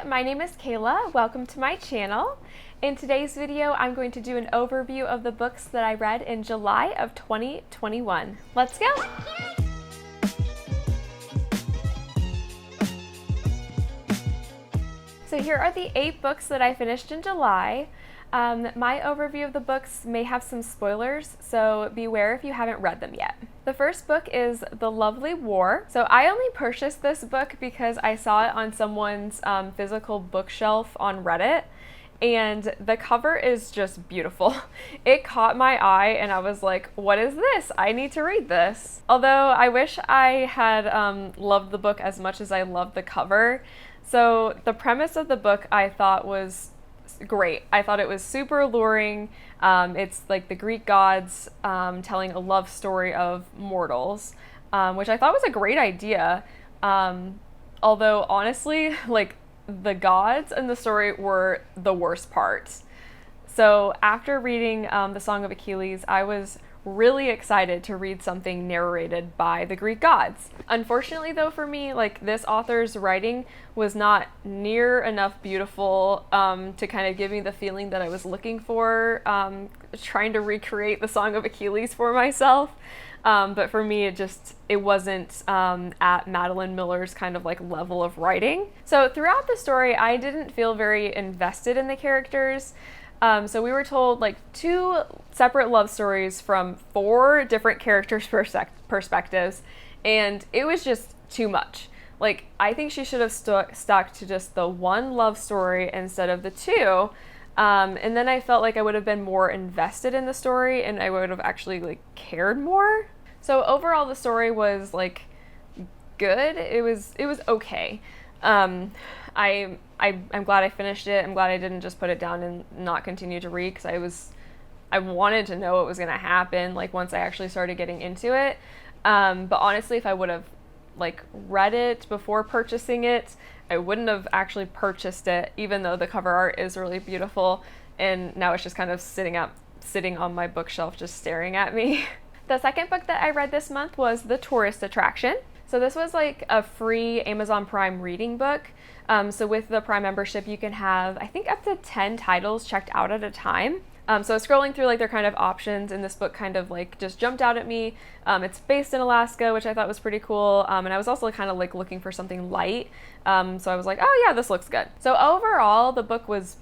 my name is Kayla. Welcome to my channel. In today's video, I'm going to do an overview of the books that I read in July of 2021. Let's go! So here are the 8 books that I finished in July. My overview of the books may have some spoilers, so beware if you haven't read them yet. The first book is The Lovely War. So I only purchased this book because I saw it on someone's physical bookshelf on Reddit, and the cover is just beautiful. It caught my eye and I was like, what is this? I need to read this. Although I wish I had loved the book as much as I loved the cover. So the premise of the book I thought was great. I thought it was super alluring. It's like the Greek gods telling a love story of mortals, which I thought was a great idea. Although honestly, like the gods in the story were the worst part. So after reading The Song of Achilles, I was really excited to read something narrated by the Greek gods. Unfortunately though, for me, like this author's writing was not near enough beautiful to kind of give me the feeling that I was looking for, trying to recreate The Song of Achilles for myself. But for me, it wasn't at Madeline Miller's kind of like level of writing. So throughout the story, I didn't feel very invested in the characters. So we were told like 2 separate love stories from 4 different characters' perspectives, and it was just too much. Like, I think she should have stuck to just the one love story instead of the 2. And then I felt like I would have been more invested in the story and I would have actually like cared more. So overall the story was like good. It was okay. I'm glad I finished it. I'm glad I didn't just put it down and not continue to read, because I wanted to know what was going to happen like once I actually started getting into it. But honestly, if I would have like read it before purchasing it, I wouldn't have actually purchased it, even though the cover art is really beautiful. And now it's just kind of sitting on my bookshelf just staring at me. The second book that I read this month was The Tourist Attraction. So this was like a free Amazon Prime reading book. So with the Prime membership, you can have, I think, up to 10 titles checked out at a time. So scrolling through like their kind of options, and this book kind of like just jumped out at me. It's based in Alaska, which I thought was pretty cool. And I was also kind of like looking for something light. So I was like, oh yeah, this looks good. So overall, the book was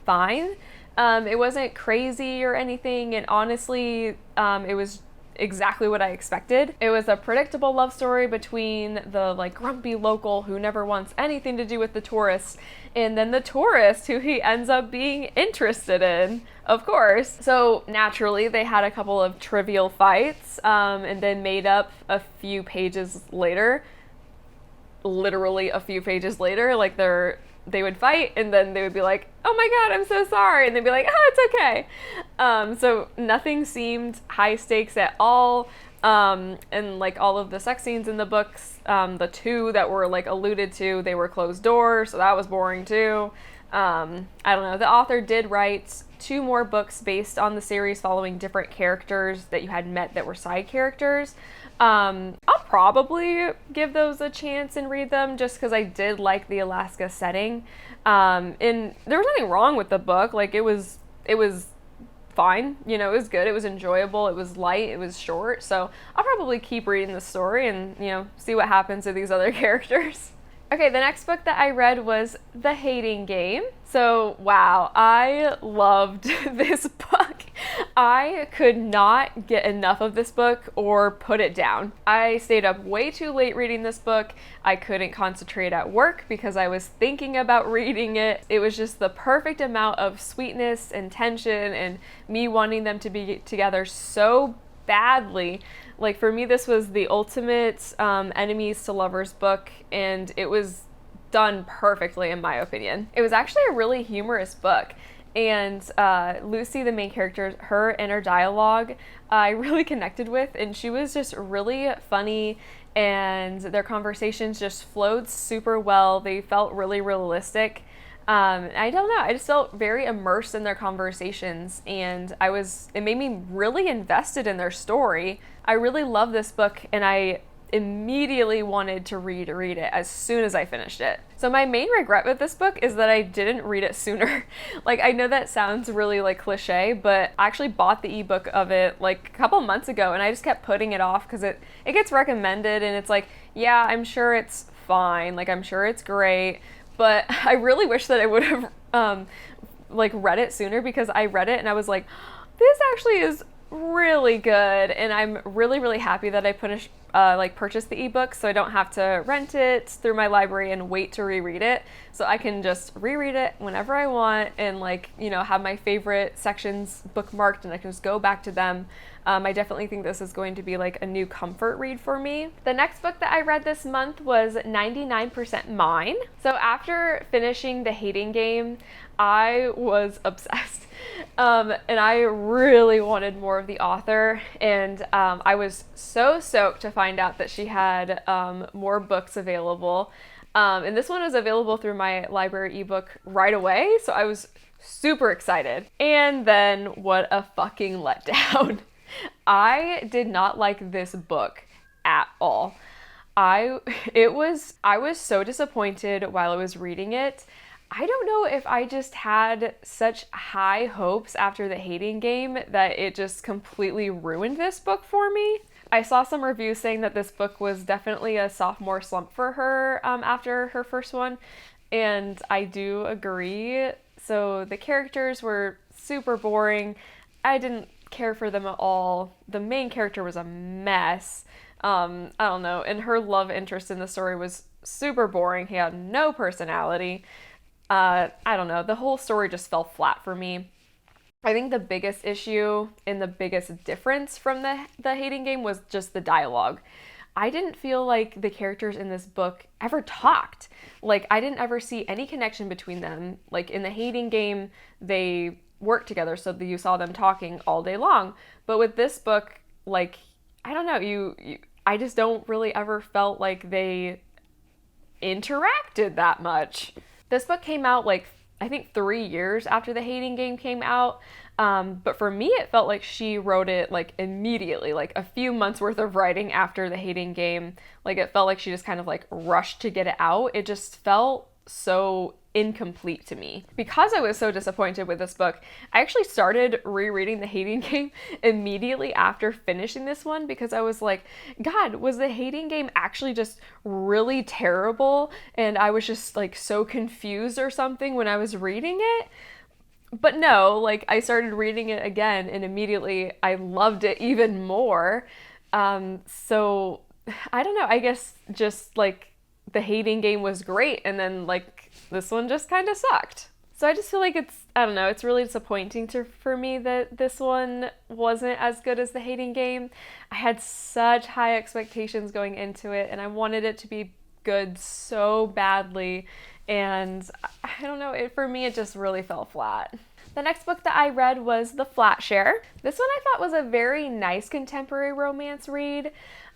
fine. It wasn't crazy or anything. And honestly, it was exactly what I expected. It was a predictable love story between the like grumpy local who never wants anything to do with the tourists, and then the tourist who he ends up being interested in, of course. So naturally they had a couple of trivial fights, and then made up a few pages later, literally a few pages later, like they would fight and then they would be like, oh my god, I'm so sorry, and they'd be like, oh, it's okay. So nothing seemed high stakes at all. And like all of the sex scenes in the books, the 2 that were like alluded to, they were closed doors, so that was boring too. I don't know. The author did write 2 more books based on the series following different characters that you had met that were side characters. I'll probably give those a chance and read them just because I did like the Alaska setting. And there was nothing wrong with the book. Like it was fine. You know, it was good. It was enjoyable. It was light. It was short. So I'll probably keep reading the story and, you know, see what happens to these other characters. Okay, the next book that I read was The Hating Game. So, wow, I loved this book. I could not get enough of this book or put it down. I stayed up way too late reading this book. I couldn't concentrate at work because I was thinking about reading it. It was just the perfect amount of sweetness and tension and me wanting them to be together so badly. Like for me, this was the ultimate enemies to lovers book, and it was done perfectly in my opinion. It was actually a really humorous book, and Lucy, the main character, her inner dialogue I really connected with, and she was just really funny, and their conversations just flowed super well. They felt really realistic. I don't know, I just felt very immersed in their conversations, and it made me really invested in their story. I really love this book, and I immediately wanted to read it as soon as I finished it. So my main regret with this book is that I didn't read it sooner. Like, I know that sounds really like cliche, but I actually bought the ebook of it like a couple months ago, and I just kept putting it off because it gets recommended, and it's like, yeah, I'm sure it's fine, like I'm sure it's great, but I really wish that I would have like read it sooner, because I read it and I was like, this actually is really good, and I'm really, really happy that I purchased the ebook, so I don't have to rent it through my library and wait to reread it. So I can just reread it whenever I want, and like, you know, have my favorite sections bookmarked, and I can just go back to them. I definitely think this is going to be like a new comfort read for me. The next book that I read this month was 99% Mine. So after finishing The Hating Game, I was obsessed. And I really wanted more of the author, and I was so stoked to find out that she had more books available. And this one was available through my library ebook right away, so I was super excited. And then what a fucking letdown. I did not like this book at all. I was so disappointed while I was reading it. I don't know if I just had such high hopes after The Hating Game that it just completely ruined this book for me. I saw some reviews saying that this book was definitely a sophomore slump for her after her first one, and I do agree. So the characters were super boring. I didn't care for them at all. The main character was a mess. I don't know, and her love interest in the story was super boring. He had no personality. I don't know, the whole story just fell flat for me. I think the biggest issue and the biggest difference from the Hating Game was just the dialogue. I didn't feel like the characters in this book ever talked. Like, I didn't ever see any connection between them. Like, in The Hating Game, they worked together, so you saw them talking all day long. But with this book, like, I don't know, I just don't really ever felt like they interacted that much. This book came out like, I think 3 years after The Hating Game came out. But for me, it felt like she wrote it like immediately, like a few months worth of writing after The Hating Game. Like, it felt like she just kind of like rushed to get it out. It just felt so incomplete to me. Because I was so disappointed with this book, I actually started rereading The Hating Game immediately after finishing this one, because I was like, God, was The Hating Game actually just really terrible? And I was just like so confused or something when I was reading it. But no, like, I started reading it again, and immediately I loved it even more. So I don't know, I guess just like The Hating Game was great, and then like this one just kind of sucked. So I just feel like I don't know, it's really disappointing for me that this one wasn't as good as The Hating Game. I had such high expectations going into it, and I wanted it to be good so badly, and I don't know, for me it just really fell flat. The next book that I read was The Flatshare. This one I thought was a very nice contemporary romance read.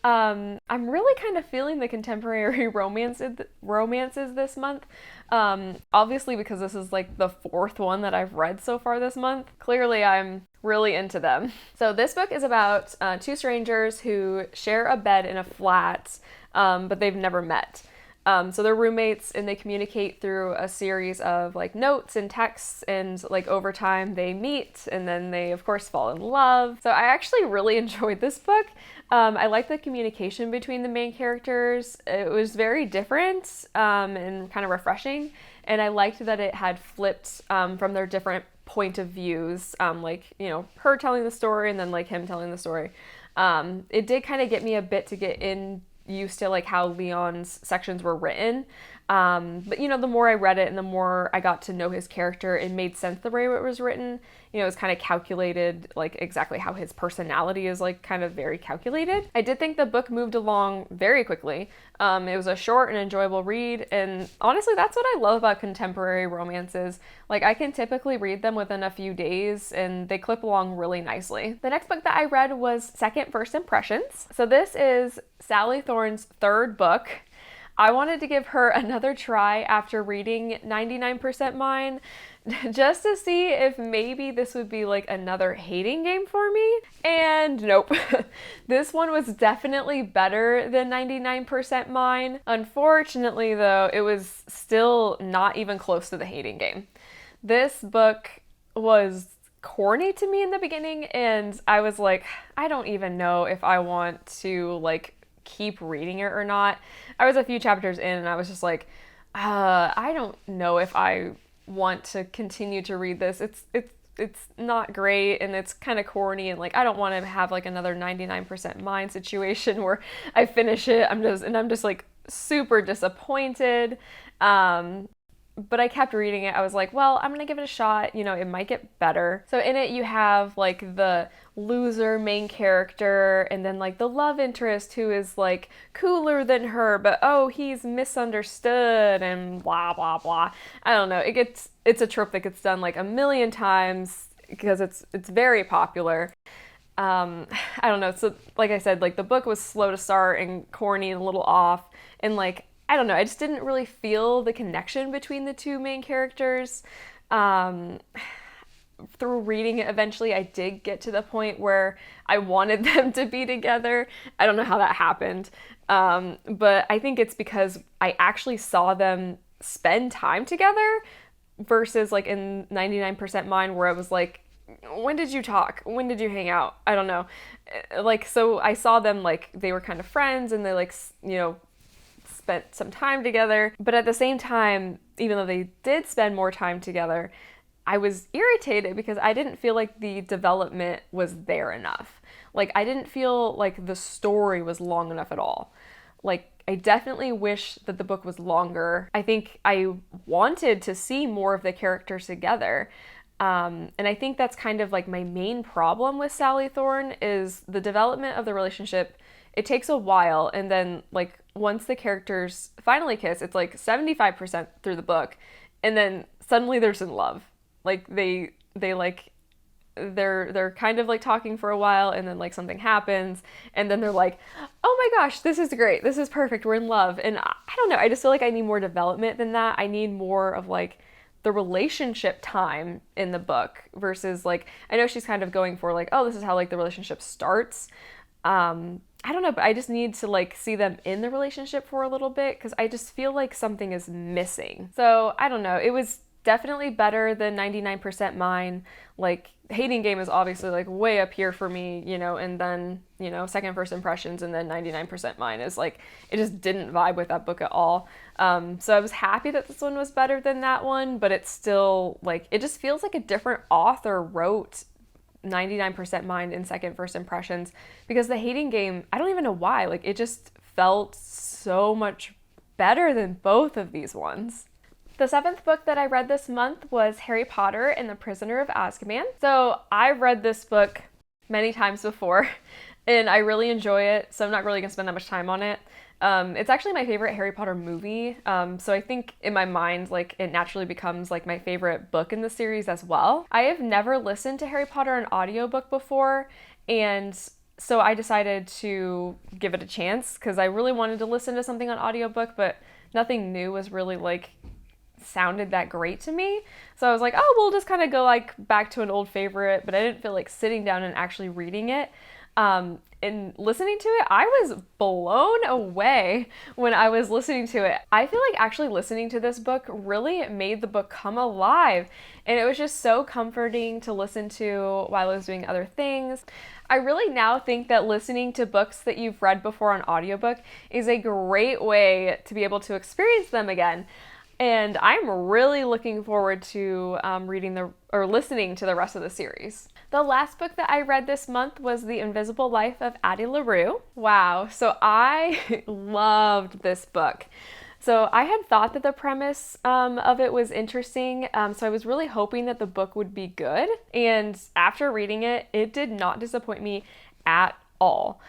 I'm really kind of feeling the contemporary romances this month. Obviously, because this is like the 4th one that I've read so far this month. Clearly, I'm really into them. So this book is about 2 strangers who share a bed in a flat, but they've never met. So they're roommates, and they communicate through a series of like notes and texts, and like over time they meet, and then they of course fall in love. So I actually really enjoyed this book. I liked the communication between the main characters. It was very different and kind of refreshing, and I liked that it had flipped from their different point of views, like, you know, her telling the story and then like him telling the story. It did kind of get me a bit to get in used to like how Leon's sections were written. But you know, the more I read it and the more I got to know his character, it made sense the way it was written. You know, it was kind of calculated, like exactly how his personality is, like kind of very calculated. I did think the book moved along very quickly. It was a short and enjoyable read, and honestly, that's what I love about contemporary romances. Like, I can typically read them within a few days, and they clip along really nicely. The next book that I read was Second First Impressions. So this is Sally Thorne's 3rd book. I wanted to give her another try after reading 99% Mine, just to see if maybe this would be like another hating game for me. And nope. This one was definitely better than 99% Mine. Unfortunately, though, it was still not even close to the hating game. This book was corny to me in the beginning, and I was like, I don't even know if I want to like keep reading it or not. I was a few chapters in and I was just like, I don't know if I want to continue to read this. It's not great, and it's kind of corny, and like I don't want to have like another 99% Mine situation where I finish it, I'm just like super disappointed. But I kept reading it. I was like, well, I'm gonna give it a shot. You know, it might get better. So in it, you have like the loser main character, and then like the love interest who is like cooler than her, but oh, he's misunderstood and blah blah blah. I don't know. It's a trope that gets done like a million times because it's very popular. I don't know. So like I said, like the book was slow to start and corny and a little off, and like I don't know, I just didn't really feel the connection between the two main characters. Through reading it, eventually I did get to the point where I wanted them to be together. I don't know how that happened, but I think it's because I actually saw them spend time together versus like in 99% Mine where I was like, when did you talk? When did you hang out? I don't know. Like, so I saw them like they were kind of friends and they like, you know, spent some time together, but at the same time, even though they did spend more time together, I was irritated because I didn't feel like the development was there enough. Like I didn't feel like the story was long enough at all. Like I definitely wish that the book was longer. I think I wanted to see more of the characters together. And I think that's kind of like my main problem with Sally Thorne is the development of the relationship. It takes a while, and then like once the characters finally kiss, it's like 75% through the book, and then suddenly they're in love. Like they're kind of like talking for a while, and then like something happens, and then they're like, oh my gosh, this is great, this is perfect, we're in love. And I don't know, I just feel like I need more development than that. I need more of like the relationship time in the book versus like, I know she's kind of going for like, oh, this is how like the relationship starts. I don't know, but I just need to like see them in the relationship for a little bit because I just feel like something is missing. So I don't know. It was definitely better than 99% Mine. Like hating game is obviously like way up here for me, you know, and then, you know, second first impressions and then 99% Mine is like, it just didn't vibe with that book at all. So I was happy that this one was better than that one, but it's still like, it just feels like a different author wrote 99% Mine in second first impressions, because the hating game, I don't even know why, like it just felt so much better than both of these ones. The seventh book that I read this month was Harry Potter and the Prisoner of Azkaban. So I've read this book many times before and I really enjoy it, so I'm not really gonna spend that much time on it. It's actually my favorite Harry Potter movie, so I think in my mind, like, it naturally becomes, like, my favorite book in the series as well. I have never listened to Harry Potter on audiobook before, and so I decided to give it a chance, because I really wanted to listen to something on audiobook, but nothing new was really, like, sounded that great to me. So I was like, oh, we'll just kind of go, like, back to an old favorite, but I didn't feel like sitting down and actually reading it. And listening to it, I was blown away when I was listening to it. I feel like actually listening to this book really made the book come alive, and it was just so comforting to listen to while I was doing other things. I really now think that listening to books that you've read before on audiobook is a great way to be able to experience them again. And I'm really looking forward to listening to the rest of the series. The last book that I read this month was The Invisible Life of Addie LaRue. Wow, so I loved this book. So I had thought that the premise of it was interesting, so I was really hoping that the book would be good. And after reading it, it did not disappoint me at all.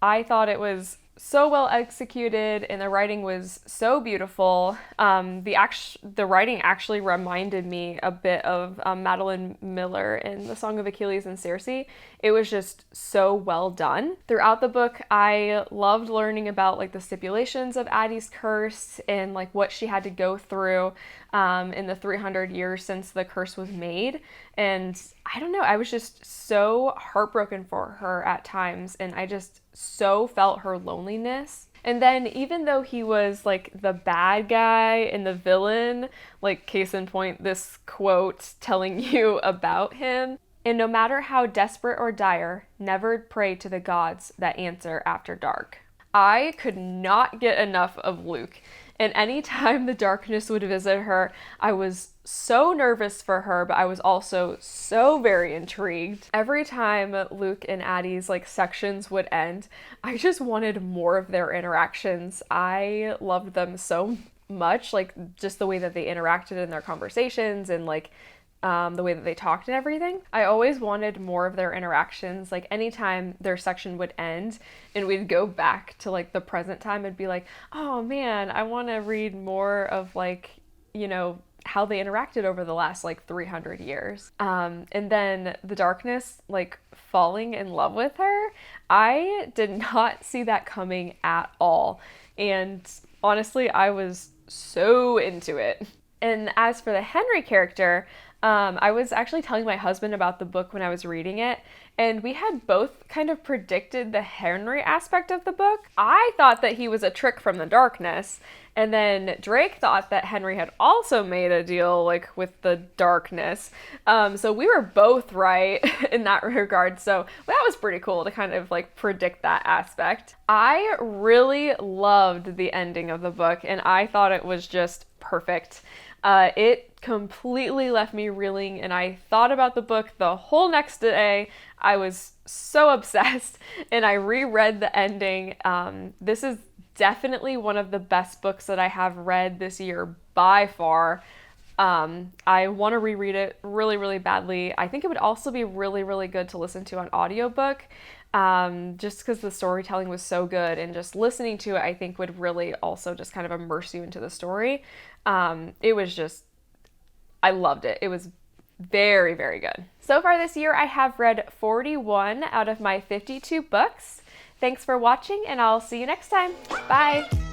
I thought it was so well executed, and the writing was so beautiful. The writing actually reminded me a bit of Madeline Miller in The Song of Achilles and Circe. It was just so well done. Throughout the book, I loved learning about like the stipulations of Addie's curse and like what she had to go through in the 300 years since the curse was made. And I don't know, I was just so heartbroken for her at times, and I just so felt her loneliness. And then even though he was like the bad guy and the villain, like case in point, this quote telling you about him, and no matter how desperate or dire, never pray to the gods that answer after dark. I could not get enough of Luke. And anytime the darkness would visit her, I was so nervous for her, but I was also so very intrigued. Every time Luke and Addie's like sections would end, I just wanted more of their interactions. I loved them so much, like just the way that they interacted in their conversations and like the way that they talked and everything. I always wanted more of their interactions. Like anytime their section would end and we'd go back to like the present time, it'd be like, oh man, I want to read more of like, you know, how they interacted over the last like 300 years. And then the darkness, like falling in love with her, I did not see that coming at all. And honestly, I was so into it. And as for the Henry character, I was actually telling my husband about the book when I was reading it, and we had both kind of predicted the Henry aspect of the book. I thought that he was a trick from the darkness, and then Drake thought that Henry had also made a deal like with the darkness. So we were both right in that regard. So that was pretty cool to kind of like predict that aspect. I really loved the ending of the book, and I thought it was just perfect. It completely left me reeling, and I thought about the book the whole next day. I was so obsessed, and I reread the ending. This is definitely one of the best books that I have read this year by far. I want to reread it really, really badly. I think it would also be really, really good to listen to on audiobook, just because the storytelling was so good, and just listening to it, I think would really also just kind of immerse you into the story. It was just, I loved it. It was very, very good. So far this year, I have read 41 out of my 52 books. Thanks for watching, and I'll see you next time. Bye!